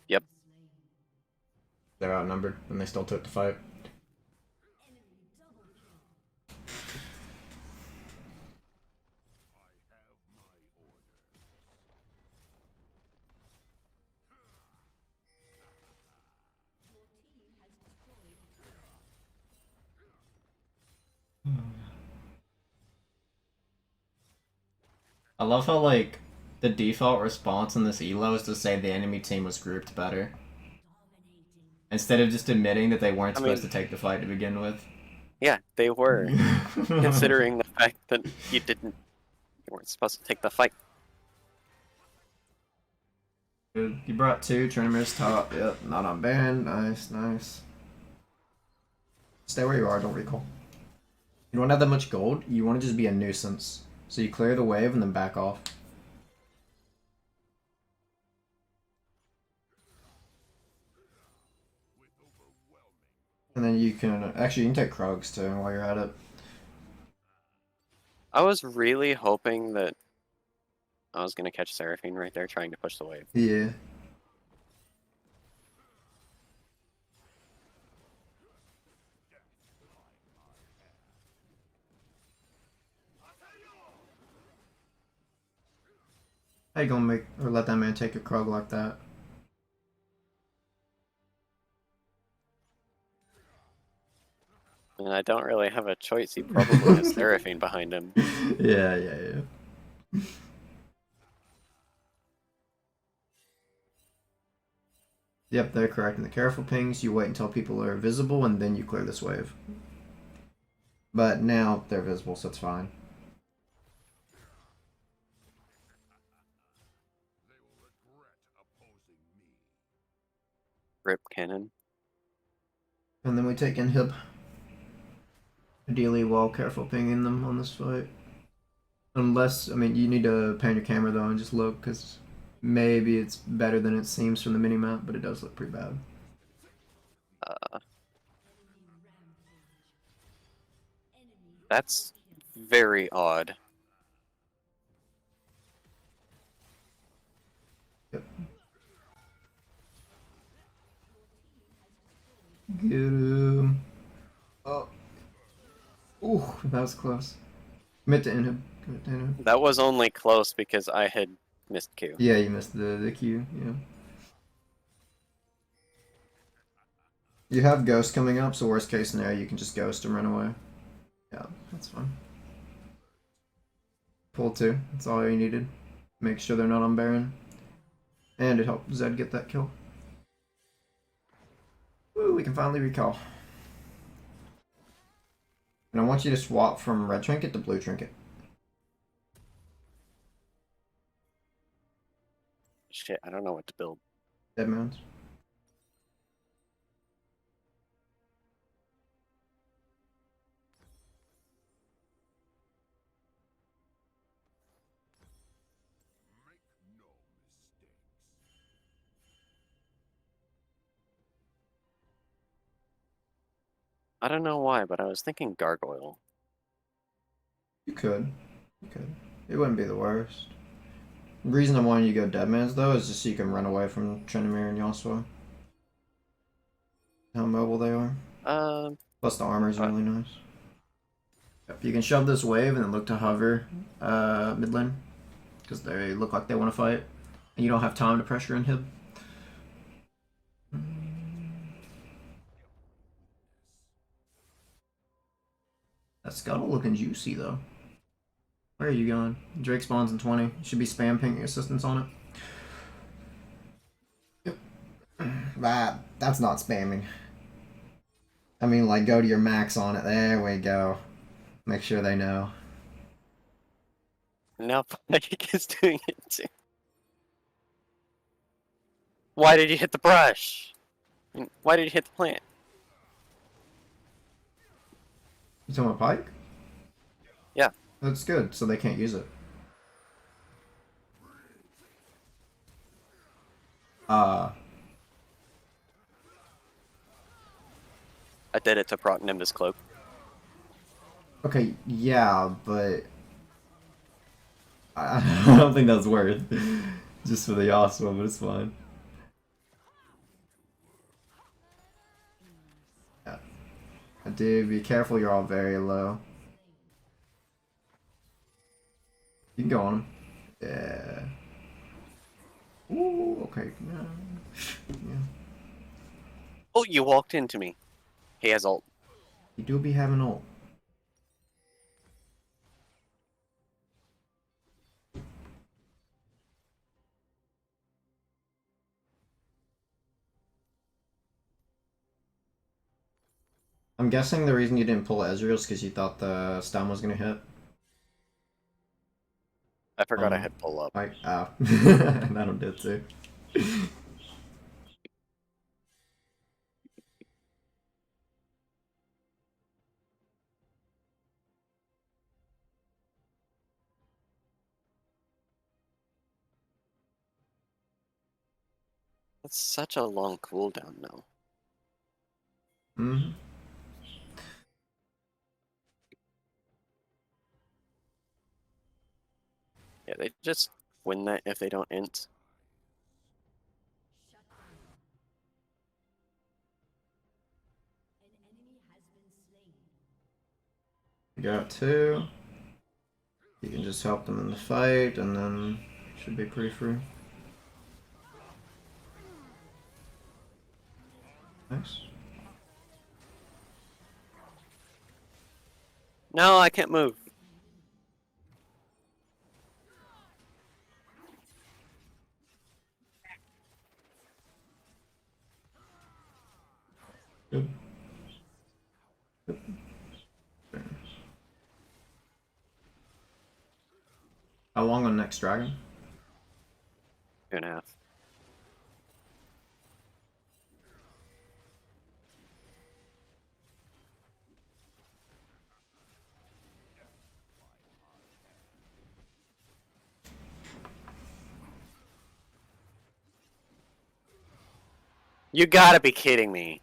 Yep. They're outnumbered, and they still took the fight. I love how, like, the default response in this elo is to say the enemy team was grouped better. Instead of just admitting that they weren't I supposed mean- to take the fight to begin with. Yeah, they were. Considering the fact that you weren't supposed to take the fight. Good. You brought two, Trinimir's top. Yep, not on Baron. Nice, nice. Stay where you are, don't recall. You don't have that much gold, you want to just be a nuisance. So you clear the wave and then back off. And then you can actually you can take Krogs too while you're at it. I was really hoping that I was gonna catch Seraphine right there trying to push the wave. Yeah. How you gonna make or let that man take your Krog like that? And I don't really have a choice, he probably has Seraphine behind him. Yeah. Yep, they're correct. In the careful pings, you wait until people are visible and then you clear this wave. But now they're visible, so it's fine. Rip cannon. And then we take in Hib. Ideally, while careful pinging them on this fight. Unless, I mean, you need to pan your camera though and just look, because maybe it's better than it seems from the minimap, but it does look pretty bad. That's very odd. Yep. Get him. Oh. Ooh, that was close. Commit to inhib. Commit to inhib. That was only close because I had missed Q. Yeah, you missed the Q, yeah. You have Ghost coming up, so worst case scenario, you can just Ghost and run away. Yeah, that's fine. Pull 2, that's all you needed. Make sure they're not on Baron. And it helped Zed get that kill. Woo, we can finally recall. And I want you to swap from red trinket to blue trinket. Shit, I don't know what to build. Dead mounds. I don't know why, but I was thinking Gargoyle. You could. You could. It wouldn't be the worst. The reason I wanted you to go Deadman's though is just so you can run away from Trinimir and Yasuo. How mobile they are. Plus the armor is really nice. Yep, you can shove this wave and then look to hover mid lane. Because they look like they want to fight. And you don't have time to pressure inhib. That scuttle looking juicy though. Where are you going? Drake spawns in 20. You should be spam pinging assistance on it. Yep. That's not spamming. I mean, like, go to your max on it. There we go. Make sure they know. Now Plague is doing it too. Why did you hit the brush? Why did you hit the plant? You talking about Pike? Yeah. That's good, so they can't use it. I did it to proc Nimbus Cloak. Okay, yeah, but I don't think that's worth just for the Yasuo, but it's fine. Yeah. Dude, be careful, you're all very low. You can go on him. Yeah. Ooh, okay. No. Yeah. Oh, you walked into me. He has ult. You do be having ult. I'm guessing the reason you didn't pull Ezreal is because you thought the stun was gonna hit. I forgot I had pull up. Like, oh. That'll do it too. That's such a long cooldown now. Mm-hmm. Yeah, they just win that if they don't int. Shut down. An enemy has been slain. You got two. You can just help them in the fight, and then should be pretty free. Nice. No, I can't move. Good. How long on next dragon? 2.5. You gotta be kidding me.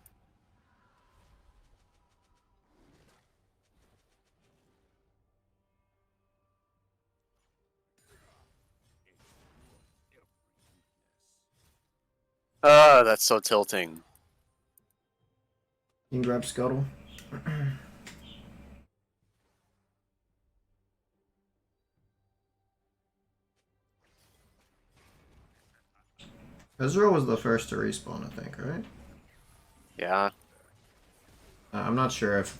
Oh, that's so tilting. You can grab Scuttle. Ezreal was the first to respawn, I think, right? Yeah. I'm not sure if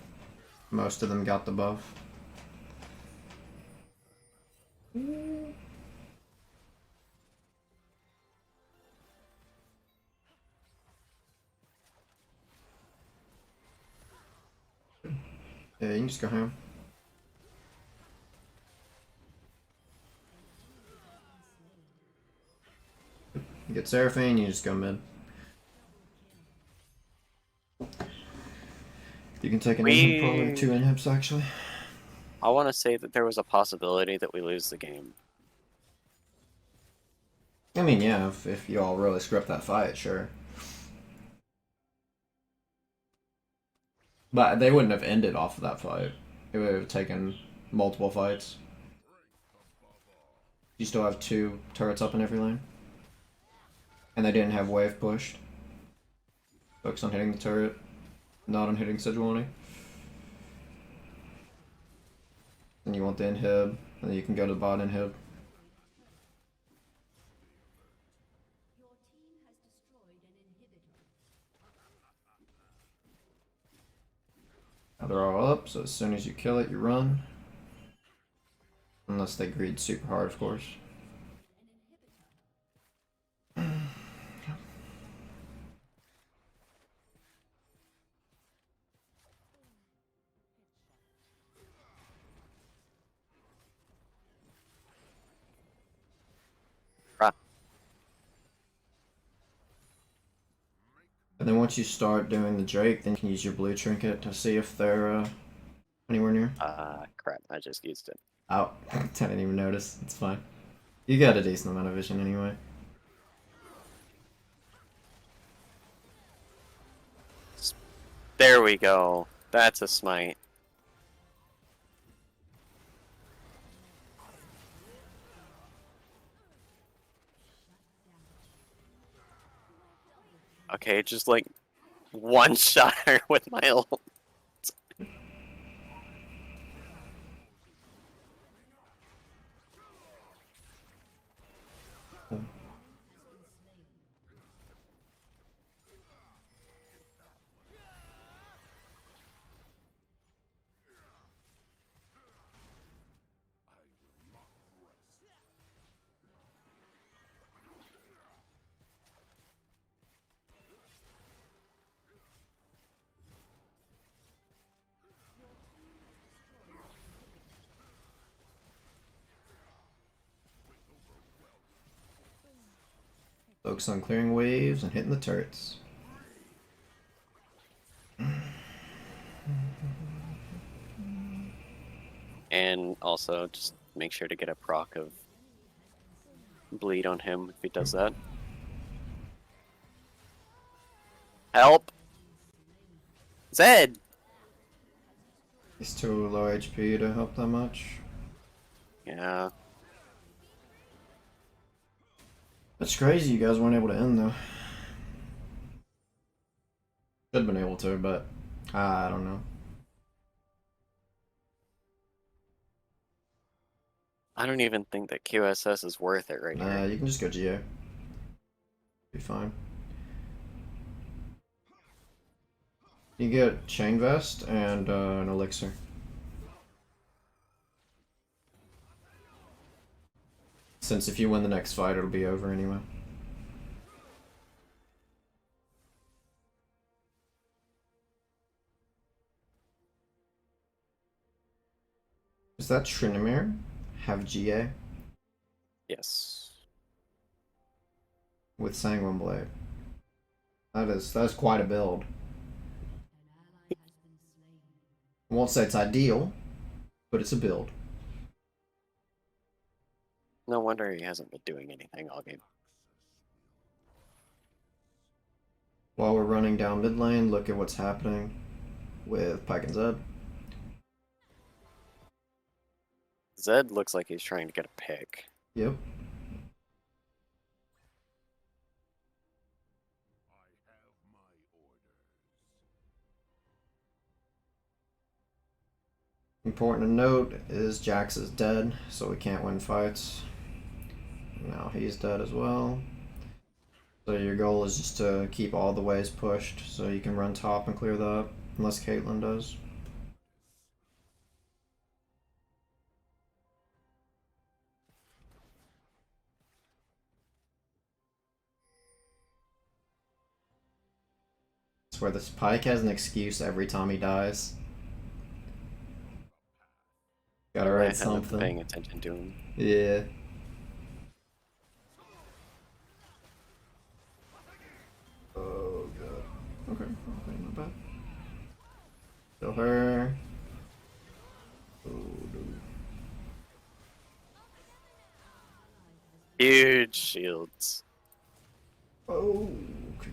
most of them got the buff. Yeah, you can just go home. You get Seraphine, you just go mid. You can take an inhib, probably two inhibs actually. I want to say that there was a possibility that we lose the game. I mean, yeah, if you all really screw up that fight, sure. But they wouldn't have ended off of that fight. It would have taken multiple fights. You still have two turrets up in every lane. And they didn't have wave pushed. Focus on hitting the turret, not on hitting Sejuani. And you want the inhib, and then you can go to the bot inhib. Your team has destroyed an inhibitor. Now they're all up, so as soon as you kill it, you run. Unless they greed super hard, of course. And then once you start doing the Drake, then you can use your blue trinket to see if they're anywhere near. Crap, I just used it. Out. I didn't even notice. It's fine. You got a decent amount of vision anyway. There we go. That's a smite. Okay, just like one shot her with my ult. Focus on clearing waves and hitting the turrets. And also just make sure to get a proc of bleed on him if he does that. Help! Zed! He's too low HP to help that much. Yeah. That's crazy you guys weren't able to end though. Should have been able to, but I don't know. I don't even think that QSS is worth it right here. You can just go GA. Be fine. You get Chain Vest and an Elixir. Since if you win the next fight, it'll be over anyway. Does that Trinimir have GA Yes. with Sanguine Blade? That's quite a build. I won't say it's ideal, but it's a build. No wonder he hasn't been doing anything all game. While we're running down mid lane, look at what's happening with Pyke and Zed. Zed looks like he's trying to get a pick. Yep. Important to note is Jax is dead, so we can't win fights. Now he's dead as well. So your goal is just to keep all the ways pushed so you can run top and clear that, unless Caitlyn does. I swear this Pyke has an excuse every time he dies. Gotta I write haven't been paying something. attention to him. Yeah. Oh god. Okay, not bad. Kill her. Oh no. Huge shields. Oh, okay.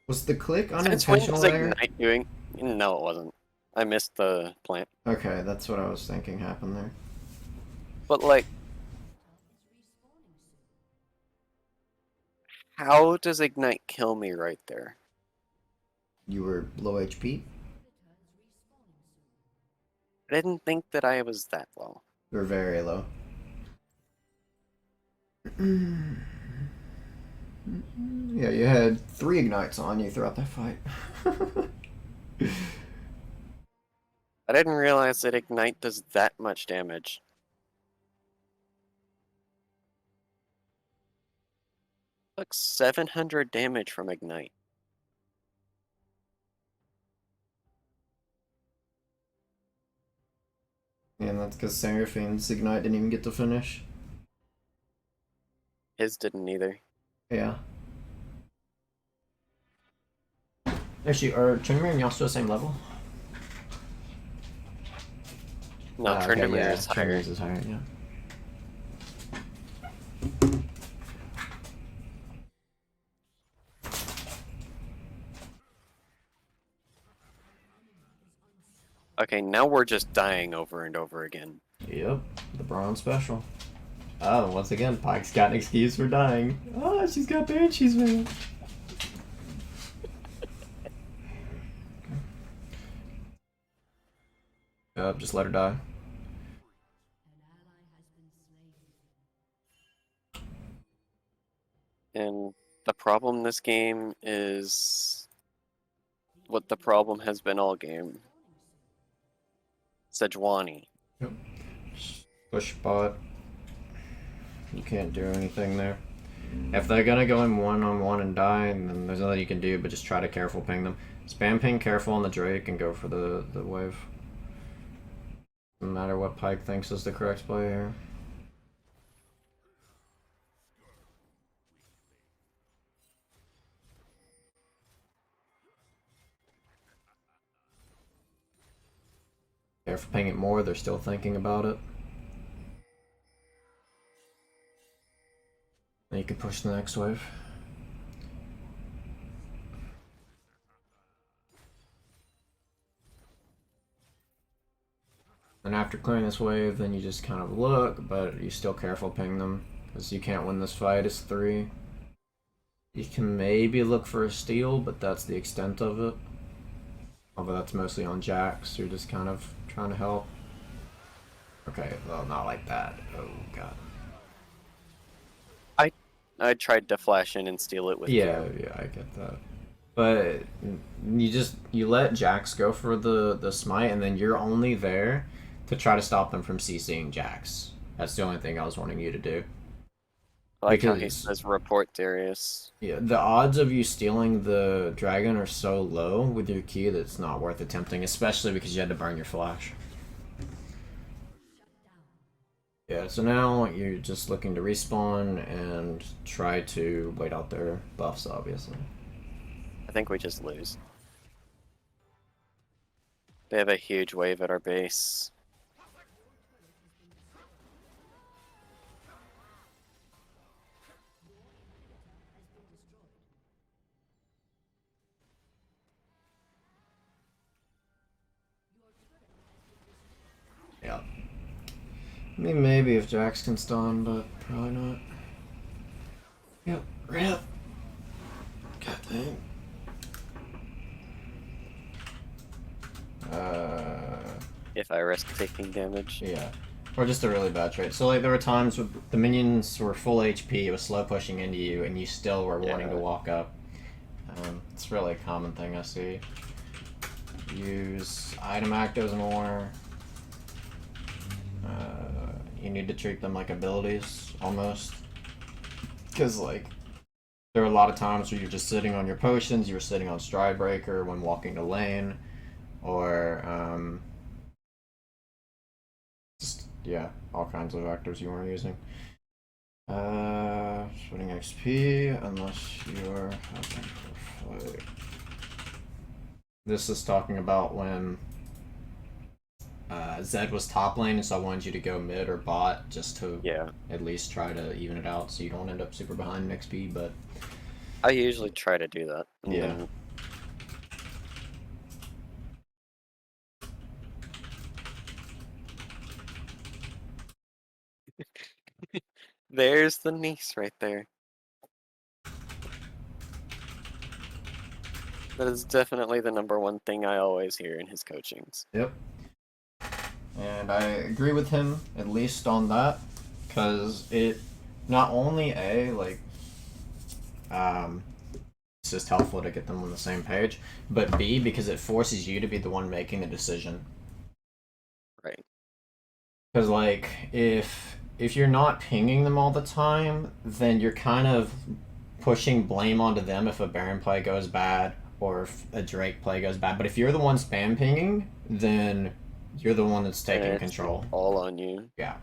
Was the click Since when unintentional was there? Ignite doing? No, it wasn't. I missed the plant. Okay, that's what I was thinking happened there. But like, how does Ignite kill me right there? You were low HP? I didn't think that I was that low. You were very low. Yeah, you had 3 ignites on you throughout that fight. I didn't realize that Ignite does that much damage. Like 700 damage from Ignite. And that's because Seraphine's ignite didn't even get to finish. His didn't either. Yeah. Actually, are Tryndamere and Yasuo the same level? No, Okay, Tryndamere yeah, is higher. Tryndamere's is higher, yeah. Okay, now we're just dying over and over again. Yep, the bronze special. Oh, once again, Pike's got an excuse for dying. Oh, she's got banshees, man. Just let her die. An ally has been slain. And the problem this game is what the problem has been all game. Sejuani. Yep. Push bot. You can't do anything there. If they're gonna go in one-on-one and die, then there's nothing you can do but just try to careful ping them. Spam ping careful on the Drake and go for the wave. No matter what Pike thinks is the correct play here. Careful ping it more, they're still thinking about it. Then you can push the next wave. And after clearing this wave, then you just kind of look, but you still careful ping them, because you can't win this fight, it's 3. You can maybe look for a steal, but that's the extent of it. Although that's mostly on Jax, you're just kind of trying to help. Okay, well, not like that. Oh, God. I tried to flash in and steal it with Yeah, Q. yeah, I get that. But you let Jax go for the smite, and then you're only there to try to stop them from CCing Jax. That's the only thing I was wanting you to do. I like how he Because- says report Darius. Yeah, the odds of you stealing the dragon are so low with your key that it's not worth attempting, especially because you had to burn your flash. Yeah, so now you're just looking to respawn and try to wait out their buffs, obviously. I think we just lose. They have a huge wave at our base. Yeah. I mean, maybe if Jax can stun, but probably not. Yep, rip. God dang. If I risk taking damage. Yeah. Or just a really bad trade. So, like, there were times where the minions were full HP, it was slow pushing into you, and you still were wanting to Yeah. walk up. It's really a common thing I see. Use item actives more. You need to treat them like abilities, almost. Because, like, there are a lot of times where you're just sitting on your potions, you were sitting on Stride Breaker when walking to lane, or, just, yeah, all kinds of actives you weren't using. Shooting XP, unless you're having to fight. This is talking about when Zed was top lane, so I wanted you to go mid or bot just to Yeah. at least try to even it out so you don't end up super behind in XP, but I usually try to do that. and Yeah. then- There's the niece right there. That is definitely the #1 thing I always hear in his coachings. yep. And I agree with him, at least on that, because it not only like it's just helpful to get them on the same page, but B, because it forces you to be the one making the decision. Right. Because, like, if you're not pinging them all the time, then you're kind of pushing blame onto them if a Baron play goes bad or if a Drake play goes bad. But if you're the one spam pinging, then you're the one that's taking And it's control. all on you. Yeah.